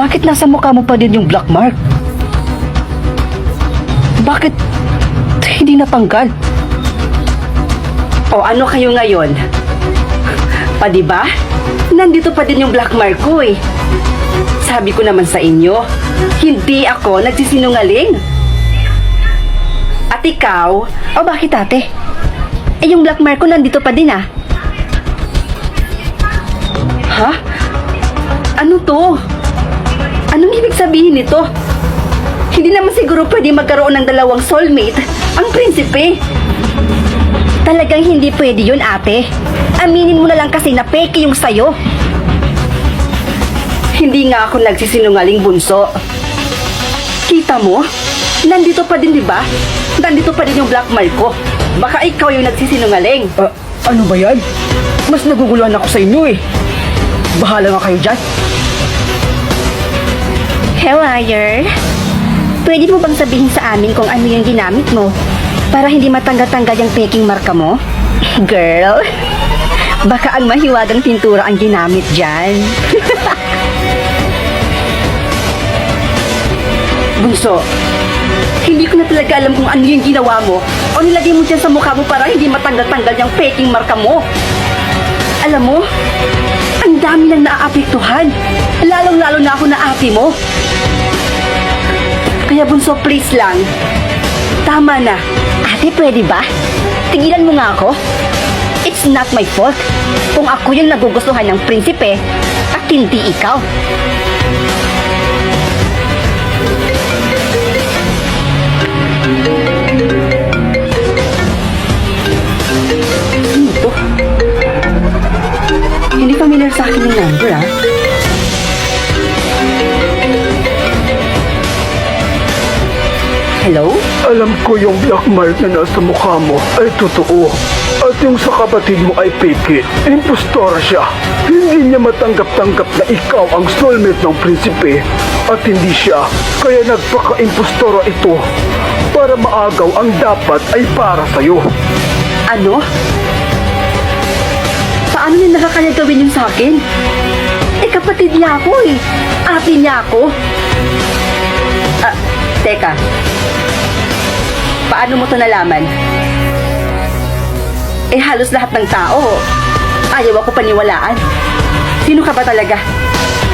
Bakit nasa mukha mo pa din yung black mark? Bakit hindi natanggal? O ano kayo ngayon? Pa di ba? Nandito pa din yung black mark ko eh. Sabi ko naman sa inyo, hindi ako nagsisinungaling. At ikaw, o bakit ate? Eh yung black mark ko nandito pa din ah. Ha? Ano to? Anong ibig sabihin nito? Hindi naman siguro pwede magkaroon ng dalawang soulmate ang prinsipe. Talagang hindi pwede yun, ate. Aminin mo na lang kasi na peke yung sayo. Hindi nga ako nagsisinungaling, bunso. Kita mo? Nandito pa din, di ba? Nandito pa din yung black mark ko. Baka ikaw yung nagsisinungaling. Ano ba yan? Mas naguguluhan ako sa inyo eh. Bahala nga kayo dyan. Hey, liar. Pwede mo bang sabihin sa amin kung ano yung ginamit mo para hindi matanggal-tanggal yung peking marka mo? Girl, baka ang mahiwagang pintura ang ginamit dyan. Bunso, hindi ko na talaga alam kung ano yung ginawa mo o nilagay mo dyan sa mukha mo para hindi matanggal-tanggal yung peking marka mo. Alam mo, ang dami nang naaapektuhan. Lalong-lalo na ako na ate mo. Kaya bunso, please lang. Tama na. Ate, pwede ba? Tigilan mo nga ako. It's not my fault kung ako yung nagugustuhan ng prinsipe at hindi ikaw. Ano to? Hindi familiar sa akin yung number, ah. Hello? Alam ko yung black mark na nasa mukha mo ay totoo. At yung sa kapatid mo ay peke. Impostora siya. Hindi niya matanggap-tanggap na ikaw ang soulmate ng prinsipe at hindi siya. Kaya nagpaka-impostora ito para maagaw ang dapat ay para sa'yo. Ano? Paano niya nakakaya gawin yun sa akin? Eh, kapatid niya ako eh. Ate niya ako. Teka. Paano mo to nalaman? Eh, halos lahat ng tao, ayaw ako paniwalaan. Sino ka ba talaga?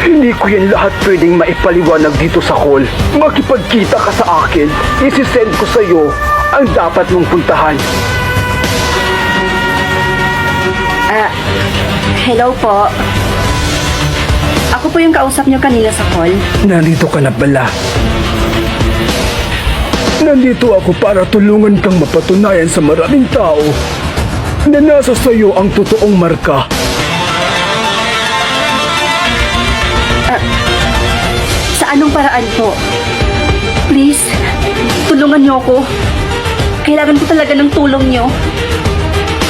Hindi ko yan lahat pwedeng maipaliwanag dito sa call. Makipagkita ka sa akin, isisend ko sa'yo ang dapat mong puntahan. Hello po. Ako po yung kausap niyo kanina sa call. Nandito ka na pala. Nandito ako para tulungan kang mapatunayan sa maraming tao na nasa sayo ang totoong marka. Sa anong paraan po? Please, tulungan niyo ako. Kailangan ko talaga ng tulong niyo.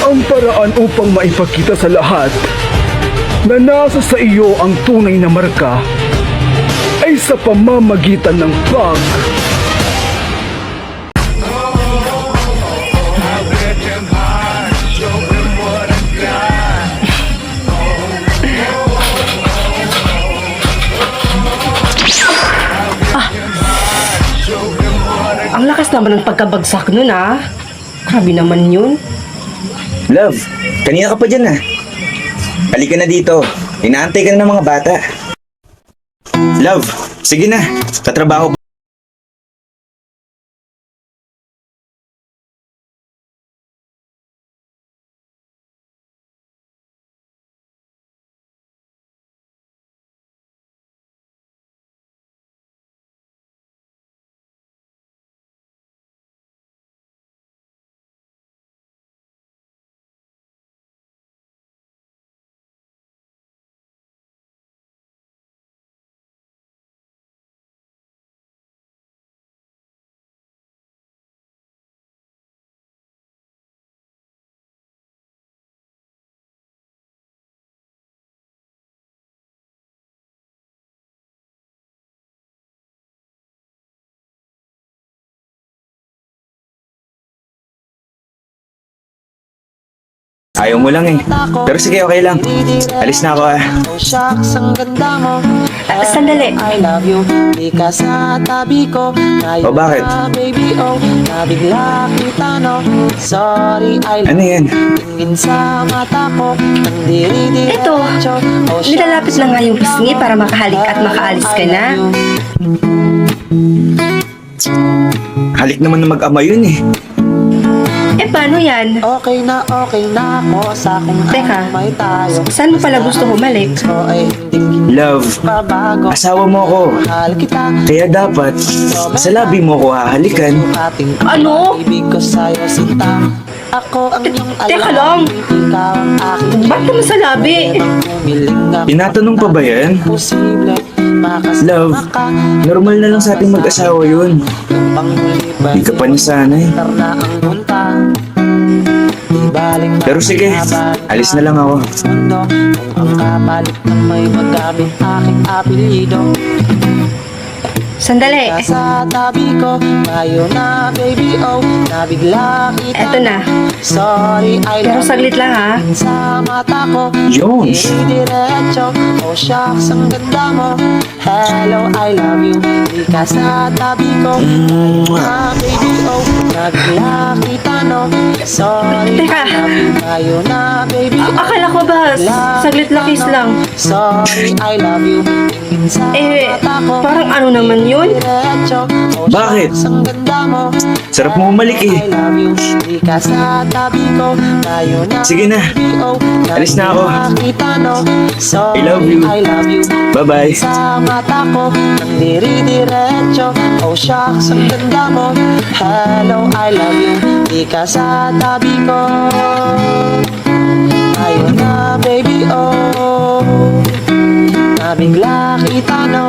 Ang paraan upang maipakita sa lahat na nasa sa iyo ang tunay na marka ay sa pamamagitan ng pag Ang lakas naman ng pagkabagsak nun, ah. Grabe naman yun. Love, kanina ka pa dyan ah. Halika na dito. Inaantay ka na ng mga bata. Love, sige na. Katrabaho Ayaw mo lang eh. Pero sige, okay lang. Alis na ako ah. Oh shucks, ang ganda mo. Sandali. I love you. Di ka sa tabi ko. Ngayon O, bakit? na, baby, oh. Nabigla kita, no. Sorry, I love Ano yan? Tingin sa mata ko. Ang diri-diretso. Eto, Oh, shucks, nilalapit na nga yung pisngi para makahalik at makaalis ka na. Halik naman na mag-ama yun eh. Paano yan? Okay na ako sa kung Teka, may tayo. saan mo pala gusto humalik? So ay hindi Love, babago. asawa mo ako. Mahal kita. Kaya dapat, sa labi mo ko hahalikan. Ating Ano? ibig ko sa'yo sinta. Ako ang iyong alam. Teka lang. Ikaw ang aking Ba't naman sa labi? humiling ako. Tinatanong pa ba yan? Posible makasama Love, ka. normal na lang sa ating mag-asawa yun. Yung panghuli ba? Di ka pa nasanay. na ang punta. Di baling Pero sige, alis na lang ako. mundo. Kung ang kapalit na may magamit aking apelido. Sandali. Sa tabi ko, tayo na baby, oh. Nabigla kita. Eto na. Sorry, I Pero love saglit lang ha. you. Sa mata ko, Yun. diretso. Oh shucks, ang ganda mo. Hello, I love you. Di ka sa tabi ko, tayo na baby, oh. Nabigla kita, no. Sorry, Teka. I love you. Tayo na baby, oh. Akala ko ba, saglit lang kiss lang. Sorry, I love you. Tingin sa mata ko. Parang ano naman yun? Diretso. Oh, Bakit? shucks, ang ganda mo. Sarap mo umalik eh. I love you. Di ka sa tabi ko. Tayo na. Sige na. Alis na ako. Nakita, no? Sorry, I love you. I love you. Bye-bye. Sa mata ko. Ang diri-diretso. Oh shucks, ang ganda mo. Hello, I love you. Di ka sa tabi ko. Tayo na, baby, oh. Nabigla kita, no.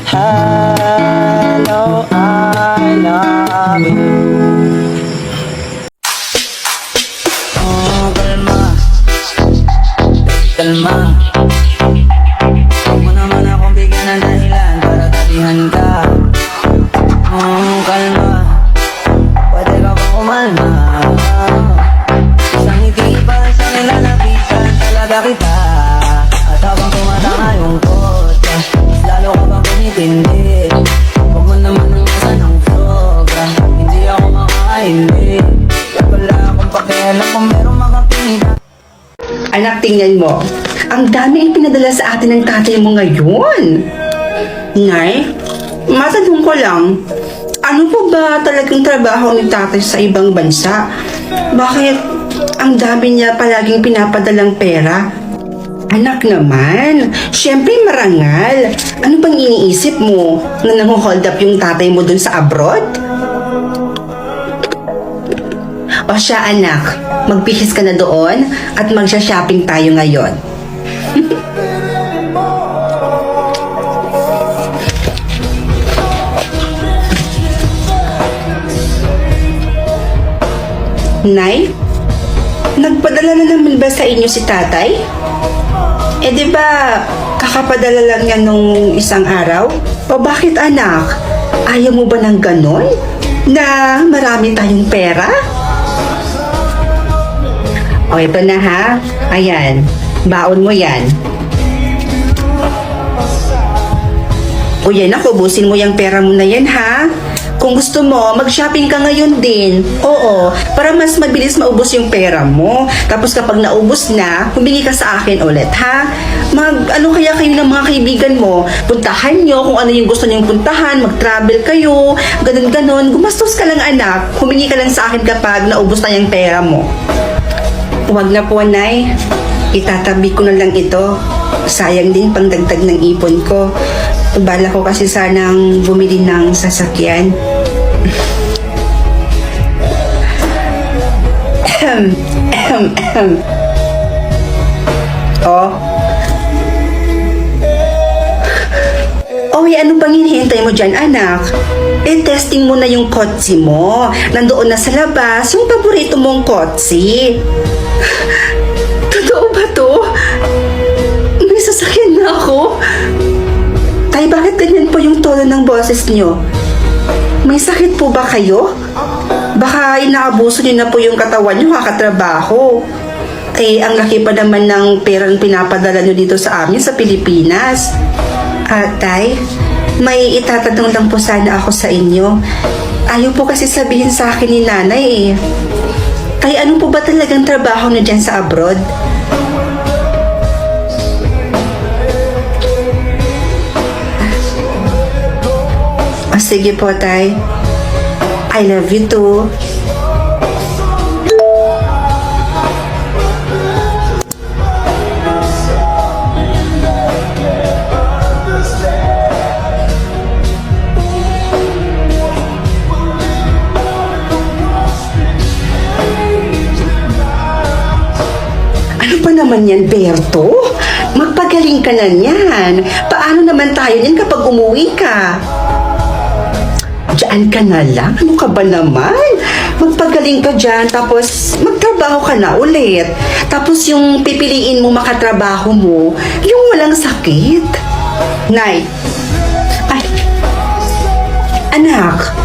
Hello, I love you. Oh, kalma. Kalma. Huwag mo naman akong bigyan ng dahilan para tabihan ka. Oh, kalma. Pwede ka ba kumalma? Isang ngiti pa sa nilalapitan talaga kita. At habang tumatanga yung kotse, mas lalo ka bang kumitindi. Huwag mo naman ang asa ng sobra. Hindi ako makakaindi. Kaya wala akong pakialam kung merong makapinita. Anak, tingnan mo. Ang dami ang pinadala sa atin ng tatay mo ngayon. Nay, matanong ko lang, ano po ba talagang trabaho ni tatay sa ibang bansa? Bakit ang dami niya palaging pinapadalang pera? Anak naman, syempre marangal. Ano bang iniisip mo na nang-hold up yung tatay mo dun sa abroad? O siya anak, magbihis ka na doon at magsha-shopping tayo ngayon. Nay, nagpadala na naman ba sa inyo si tatay? Eh di ba kakapadala lang yan nung isang araw? O bakit anak? Ayaw mo ba ng ganon? Na marami tayong pera? O ito na ha. Ayan. Baon mo yan. O yan ako, ubusin mo yung pera mo na yan ha. Kung gusto mo, mag-shopping ka ngayon din. Oo, para mas mabilis maubos yung pera mo. Tapos kapag naubos na, humingi ka sa akin ulit, ha? Ano kaya kayo ng mga kaibigan mo? Puntahan nyo kung ano yung gusto nyong puntahan, mag-travel kayo, ganun-ganon. Gumastos ka lang anak, humingi ka lang sa akin kapag naubos na yung pera mo. Huwag na po, Nay. Itatabi ko na lang ito. Sayang din pangdagdag ng ipon ko. Bala ko kasi sanang bumili ng sasakyan. Oh. Oy, ano bang hinihintay mo dyan, anak? Eh, testing mo na yung kotse mo. Nandoon na sa labas yung paborito mong kotse. Totoo ba to? May sasakyan na ako. Tay, bakit ganyan po yung tono ng boses nyo? May sakit po ba kayo? Baka Baka inaabuso niyo na po yung katawan niyo kakatrabaho. Eh, ang laki pa naman ng perang pinapadala niyo dito sa amin sa Pilipinas. Tay, may itatanong lang po sana ako sa inyo. Ayaw po kasi sabihin sa akin ni nanay eh. Tay, ano po ba talagang trabaho niyo dyan sa abroad? Sige po, Tay. I love you too. Ano pa naman yan, Berto? Magpagaling ka na niyan. Paano naman tayo niyan kapag umuwi ka? Diyan ka na lang? Ano ka ba naman? Magpagaling ka dyan, tapos magtrabaho ka na ulit. Tapos yung pipiliin mo makatrabaho mo, yung walang sakit. Nay, ay, anak,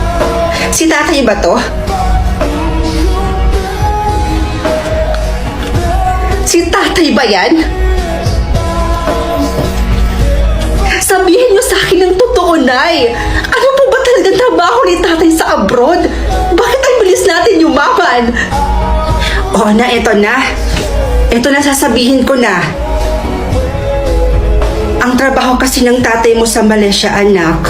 si tatay ba to? Si tatay ba yan? Sabihin niyo sa akin ng totoo, Nay. Ano po ba talagang trabaho ni tatay sa abroad? Bakit ang bilis natin yumaman? Oo na, eto na. Eto na, sasabihin ko na. Ang trabaho kasi ng tatay mo sa Malaysia, anak,